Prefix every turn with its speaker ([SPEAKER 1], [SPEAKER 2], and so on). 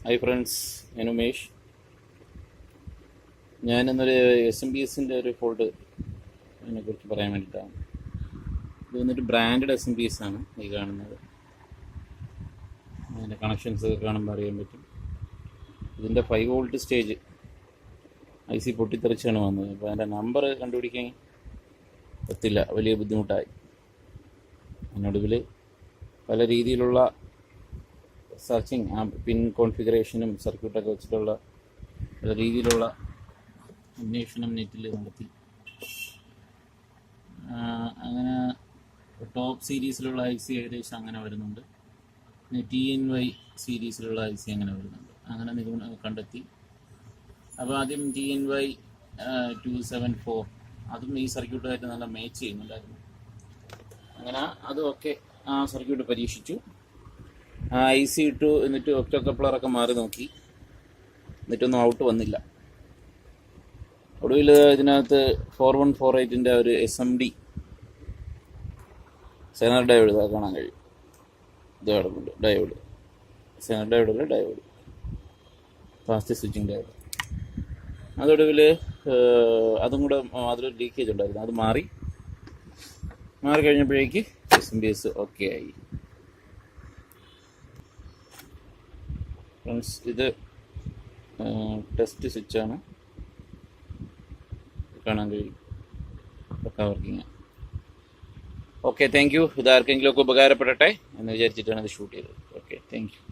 [SPEAKER 1] Hi friends, ഞാൻ ഉമേഷ്. ഞാനിന്നൊരു SMPSൻ്റെ ഒരു fault അതിനെക്കുറിച്ച് പറയാൻ വേണ്ടിയിട്ടാണ്. ഇത് വന്നിട്ട് ബ്രാൻഡഡ് SMPS ആണ് ഈ കാണുന്നത്. അതിൻ്റെ കണക്ഷൻസ് ഒക്കെ കാണുമ്പോൾ അറിയാൻ പറ്റും. ഇതിൻ്റെ 5 വോൾട്ട് സ്റ്റേജ് IC പൊട്ടിത്തെറിച്ചാണ് വന്നത്. അപ്പോൾ അതിൻ്റെ നമ്പർ കണ്ടുപിടിക്കാൻ പറ്റില്ല, വലിയ ബുദ്ധിമുട്ടായി. അതിനൊടുവിൽ പല രീതിയിലുള്ള സെർച്ചിങ്, ആ പിൻ കോൺഫിഗറേഷനും സർക്യൂട്ടൊക്കെ വെച്ചിട്ടുള്ള പല രീതിയിലുള്ള അന്വേഷണം നെറ്റിൽ നടത്തി. അങ്ങനെ ടോപ്പ് സീരീസിലുള്ള IC ഏകദേശം അങ്ങനെ വരുന്നുണ്ട്. പിന്നെ TNY സീരീസിലുള്ള IC അങ്ങനെ വരുന്നുണ്ട്. അങ്ങനെ കണ്ടെത്തി. അപ്പോൾ ആദ്യം TNY 274 അതും ഈ സർക്യൂട്ടുമായിട്ട് നല്ല മാച്ച് ചെയ്യുന്നുണ്ടായിരുന്നു. അങ്ങനെ അതുമൊക്കെ ആ സർക്യൂട്ട് പരീക്ഷിച്ചു. IC ഇട്ടു, എന്നിട്ട് ഒക്ടോ കപ്ലറൊക്കെ മാറി നോക്കി, എന്നിട്ടൊന്നും ഔട്ട് വന്നില്ല. ഒടുവിൽ ഇതിനകത്ത് 4148ൻ്റെ ഒരു SMD സെനർ ഡയോഡ് കാണാൻ കഴിയും. ഇത് കിടപ്പുണ്ട്, ഡയോഡ്, സെനർ ഡയോഡല്ല, ഡയോഡ്, ഫാസ്റ്റ് സ്വിച്ചിങ് ഡയോഡ്. അതൊടുവിൽ അതും കൂടെ അതിലൊരു ലീക്കേജ് ഉണ്ടായിരുന്നു. അത് മാറി കഴിഞ്ഞപ്പോഴേക്ക് SMPS ഓക്കെ ആയി. ഫ്രണ്ട്സ്, ഇത് ടെസ്റ്റ് സ്വിച്ചാണ്, കാണാൻ കഴിയും, പക്കാ വർക്കിംഗ്. Okay, thank you. ഇത് ആർക്കെങ്കിലും ഒക്കെ ഉപകാരപ്പെടട്ടെ എന്ന് വിചാരിച്ചിട്ടാണ് ഇത് ഷൂട്ട് ചെയ്തത്. Okay, thank you.